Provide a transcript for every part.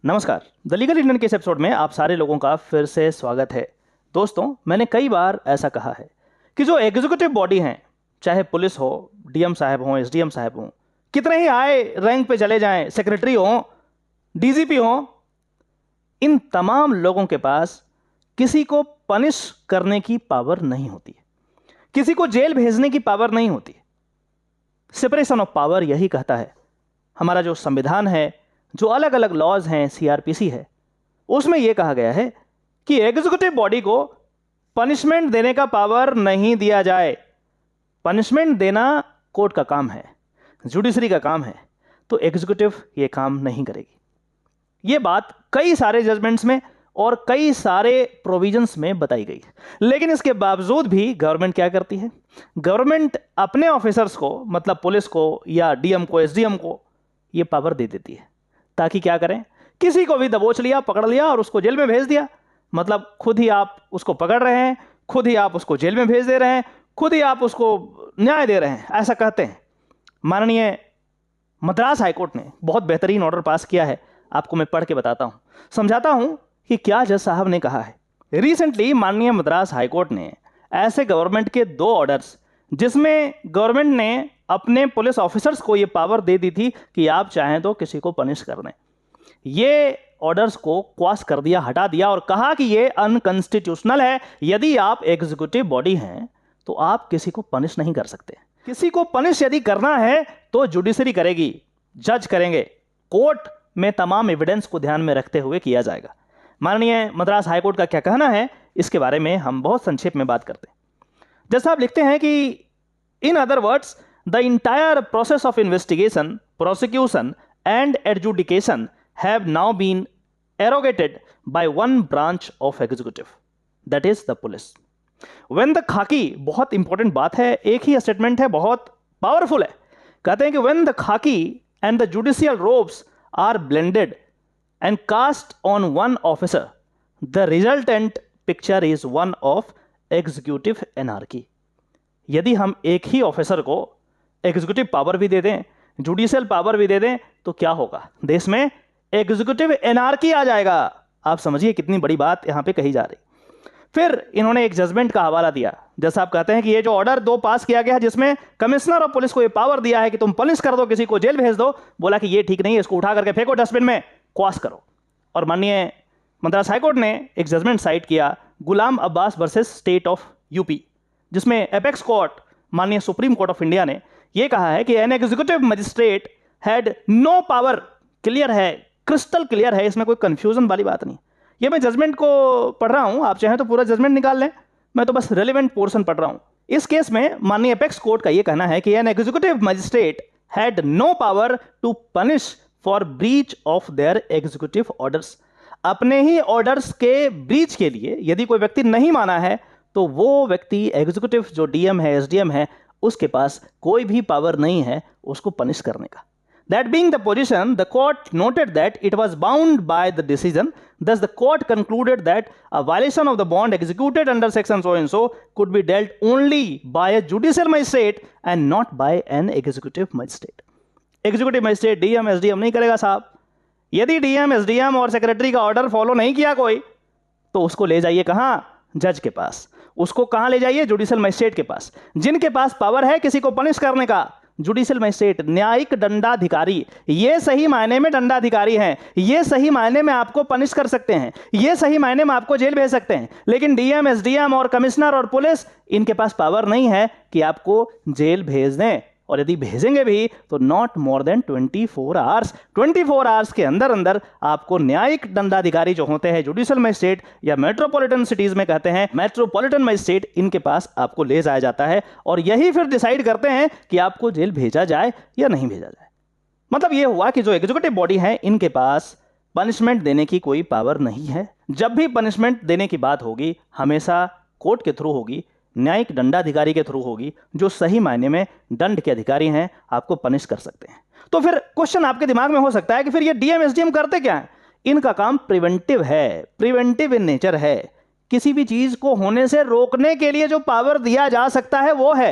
नमस्कार। The legal Indian के इस एपिसोड में आप सारे लोगों का फिर से स्वागत है। दोस्तों, मैंने कई बार ऐसा कहा है कि जो एग्जीक्यूटिव बॉडी हैं, चाहे पुलिस हो, डीएम साहब हों, एसडीएम साहब हों, कितने ही हाई रैंक पे चले जाएं, सेक्रेटरी हों, डीजीपी हों, इन तमाम लोगों के पास किसी को पनिश करने की पावर नहीं होती है, किसी को जेल भेजने की पावर नहीं होती। सेपरेशन ऑफ पावर यही कहता है। हमारा जो संविधान है, जो अलग अलग लॉज हैं, सीआरपीसी है, उसमें यह कहा गया है कि एग्जीक्यूटिव बॉडी को पनिशमेंट देने का पावर नहीं दिया जाए। पनिशमेंट देना कोर्ट का काम है, जुडिशरी का काम है, तो एग्जीक्यूटिव यह काम नहीं करेगी। यह बात कई सारे जजमेंट्स में और कई सारे प्रोविजंस में बताई गई है। लेकिन इसके बावजूद भी गवर्नमेंट क्या करती है? गवर्नमेंट अपने ऑफिसर्स को, मतलब पुलिस को या डीएम को, एसडीएम को, यह पावर दे देती है ताकि क्या करें? किसी को भी दबोच लिया, पकड़ लिया और उसको जेल में भेज दिया। मतलब खुद ही आप उसको पकड़ रहे हैं, खुद ही आप उसको जेल में भेज दे रहे हैं, खुद ही आप उसको न्याय दे रहे हैं, ऐसा कहते हैं। माननीय मद्रास हाईकोर्ट ने बहुत बेहतरीन ऑर्डर पास किया है। आपको मैं पढ़ के बताता हूं, समझाता हूं कि क्या जज साहब ने कहा है। रिसेंटली माननीय मद्रास हाईकोर्ट ने ऐसे गवर्नमेंट के 2 ऑर्डर्स, जिसमें गवर्नमेंट ने अपने पुलिस ऑफिसर्स को यह पावर दे दी थी कि आप चाहें तो किसी को पनिश कर दें, ये ऑर्डर्स को क्वाश कर दिया, हटा दिया और कहा कि यह अनकॉन्स्टिट्यूशनल है। यदि आप एग्जीक्यूटिव बॉडी हैं तो आप किसी को पनिश नहीं कर सकते। किसी को पनिश यदि करना है तो जुडिशरी करेगी, जज करेंगे, कोर्ट में तमाम एविडेंस को ध्यान में रखते हुए किया जाएगा। माननीय मद्रास हाईकोर्ट का क्या कहना है, इसके बारे में हम बहुत संक्षेप में बात करते हैं। जैसा आप लिखते हैं कि in other words, the entire process of investigation, prosecution and adjudication have now been arrogated by one branch of executive, that is the police. When the khaki, बहुत इंपॉर्टेंट बात है, एक ही स्टेटमेंट है, बहुत पावरफुल है। कहते हैं कि when the khaki and the judicial robes are blended and cast on one officer, the resultant picture is one of executive anarchy. यदि हम एक ही ऑफिसर को एग्जीक्यूटिव पावर भी दे दें, जुडिशियल पावर भी दे दें, तो क्या होगा? देश में एग्जीक्यूटिव एनार्की आ जाएगा। आप समझिए कितनी बड़ी बात यहां पे कही जा रही। फिर इन्होंने एक जजमेंट का हवाला दिया। जैसा आप कहते हैं कि ये जो ऑर्डर 2 पास किया गया है, जिसमें कमिश्नर ऑफ पुलिस को ये पावर दिया है कि तुम पनिश कर दो, किसी को जेल भेज दो, बोला कि ये ठीक नहीं है, इसको उठा करके फेंको डस्टबिन में, क्वाश करो। और माननीय मद्रास हाईकोर्ट ने एक जजमेंट साइट किया, Ghulam Abbas versus state of UP, जिसमें एपेक्स कोर्ट, माननीय सुप्रीम कोर्ट ऑफ इंडिया ने यह कहा है कि an executive magistrate had no power. Clear है, क्रिस्टल क्लियर है, इसमें कोई कंफ्यूजन वाली बात नहीं। ये मैं जजमेंट को पढ़ रहा हूं, आप चाहें तो पूरा जजमेंट निकाल लें, मैं तो बस रेलेवेंट पोर्शन पढ़ रहा हूं। इस केस में माननीय एपेक्स कोर्ट का यह कहना है कि an executive magistrate had no power to punish for breach of their executive orders. अपने ही ऑर्डर्स के ब्रीच के लिए यदि कोई व्यक्ति नहीं माना है तो वो व्यक्ति, एग्जीक्यूटिव जो डीएम है, एसडीएम है, उसके पास कोई भी पावर नहीं है उसको पनिश करने का। That being the position, the court noted that it was bound by the decision. Thus, the court concluded that a violation of the bond executed under section so and so could be dealt only by a judicial magistrate and not by an executive magistrate. Executive magistrate DM SDM नहीं करेगा साहब। यदि DM SDM और secretary का order follow नहीं किया कोई, तो उसको ले जाइए कहां? जज के पास। उसको कहां ले जाइए? जुडिशियल मजिस्ट्रेट के पास। जिनके पास पावर है किसी को पनिश करने का, जुडिशियल मजिस्ट्रेट, न्यायिक दंडाधिकारी, ये सही मायने में दंडाधिकारी हैं, ये सही मायने में आपको पनिश कर सकते हैं, ये सही मायने में आपको जेल भेज सकते हैं। लेकिन डीएम, एसडीएम और कमिश्नर और पुलिस, इनके पास पावर नहीं है कि आपको जेल भेज दें। और यदि भेजेंगे भी तो not more than 24 hours. 24 hours के अंदर अंदर आपको न्यायिक दंडाधिकारी जो होते हैं, जुडिशियल मजिस्ट्रेट या मेट्रोपॉलिटन सिटीज में कहते हैं मेट्रोपॉलिटन मजिस्ट्रेट, इनके पास आपको ले जाया जाता है और यही फिर डिसाइड करते हैं कि आपको जेल भेजा जाए या नहीं भेजा जाए। मतलब यह हुआ कि जो एग्जीक्यूटिव बॉडी है, इनके पास पनिशमेंट देने की कोई पावर नहीं है। जब भी पनिशमेंट देने की बात होगी, हमेशा कोर्ट के थ्रू होगी, न्यायिक दंडाधिकारी के थ्रू होगी, जो सही मायने में दंड के अधिकारी हैं, आपको पनिश कर सकते हैं। तो फिर क्वेश्चन आपके दिमाग में हो सकता है कि फिर ये डीएम एसडीएम करते क्या है? इनका काम प्रिवेंटिव है, प्रिवेंटिव इन नेचर है। किसी भी चीज को होने से रोकने के लिए जो पावर दिया जा सकता है वो है।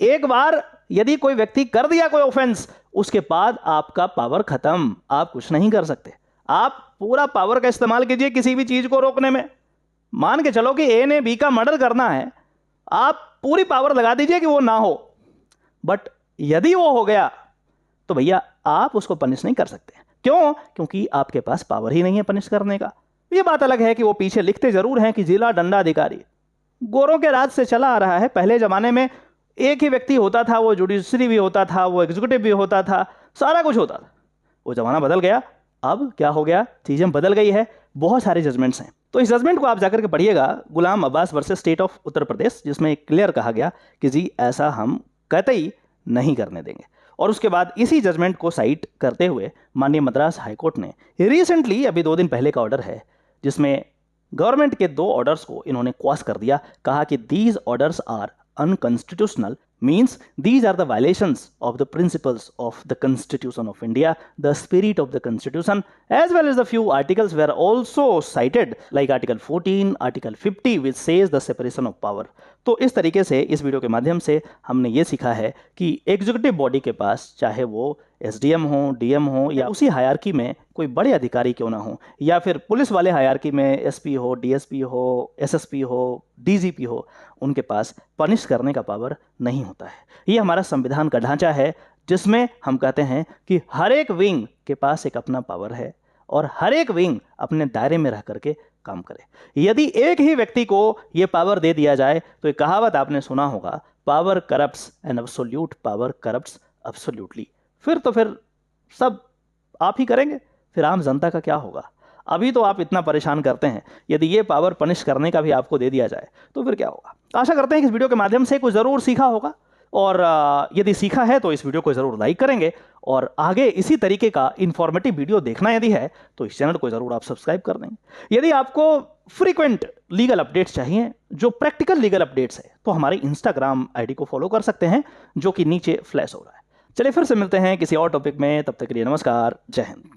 एक बार यदि कोई व्यक्ति कर दिया कोई ऑफेंस, उसके बाद आपका पावर खत्म, आप कुछ नहीं कर सकते। आप पूरा पावर का इस्तेमाल कीजिए किसी भी चीज को रोकने में। मान के चलो कि ए ने बी का मर्डर करना है, आप पूरी पावर लगा दीजिए कि वो ना हो, बट यदि वो हो गया तो भैया आप उसको पनिश नहीं कर सकते। क्यों? क्योंकि आपके पास पावर ही नहीं है पनिश करने का। ये बात अलग है कि वो पीछे लिखते जरूर हैं कि जिला दंडाधिकारी। गोरों के राज से चला आ रहा है। पहले जमाने में एक ही व्यक्ति होता था, वो जुडिशरी भी होता था, वो एग्जीक्यूटिव भी होता था, सारा कुछ होता था। वो जमाना बदल गया। अब क्या हो गया, चीजें बदल गई है, बहुत सारे जजमेंट्स हैं। तो इस जजमेंट को आप जाकर के पढ़िएगा, गुलाम Abbas versus state of Uttar Pradesh, जिसमें क्लियर कहा गया कि जी ऐसा हम कतई नहीं करने देंगे। और उसके बाद इसी जजमेंट को साइट करते हुए माननीय मद्रास हाईकोर्ट ने रिसेंटली, अभी 2 दिन पहले का ऑर्डर है, जिसमें गवर्नमेंट के 2 ऑर्डर्स को इन्होंने क्वाश कर दिया। कहा कि these orders are unconstitutional, means these are the violations of the principles of the Constitution of India, the spirit of the Constitution, as well as the few articles were also cited like Article 14, Article 50, which says the separation of power. तो इस तरीके से इस video के माध्यम से हमने ये सीखा है कि एग्जीक्यूटिव बॉडी के पास, चाहे वो एसडीएम हो, डीएम हो, या उसी हायरार्की में कोई बड़े अधिकारी क्यों ना हो, या फिर पुलिस वाले हायरार्की में एसपी हो, डीएसपी हो, एसएसपी हो, डीजीपी हो, उनके पास पनिश करने का पावर नहीं होता है। ये हमारा संविधान का ढांचा है, जिसमें हम कहते हैं कि हर एक विंग के पास एक अपना पावर है और हर एक विंग अपने दायरे में रह करके काम करे। यदि एक ही व्यक्ति को यह पावर दे दिया जाए तो एक कहावत आपने सुना होगा, power corrupts and absolute power corrupts absolutely. फिर तो फिर सब आप ही करेंगे, फिर आम जनता का क्या होगा? अभी तो आप इतना परेशान करते हैं, यदि ये पावर पनिश करने का भी आपको दे दिया जाए तो फिर क्या होगा? आशा करते हैं कि इस वीडियो के माध्यम से कुछ ज़रूर सीखा होगा, और यदि सीखा है तो इस वीडियो को ज़रूर लाइक करेंगे, और आगे इसी तरीके का इन्फॉर्मेटिव वीडियो देखना यदि है तो इस चैनल को ज़रूर आप सब्सक्राइब कर देंगे। यदि आपको फ्रीक्वेंट लीगल अपडेट्स चाहिए, जो प्रैक्टिकल लीगल अपडेट्स है, तो हमारी इंस्टाग्राम आईडी को फॉलो कर सकते हैं, जो कि नीचे फ्लैश हो रहा है। चलिए फिर से मिलते हैं किसी और टॉपिक में, तब तक के लिए नमस्कार, जय हिंद।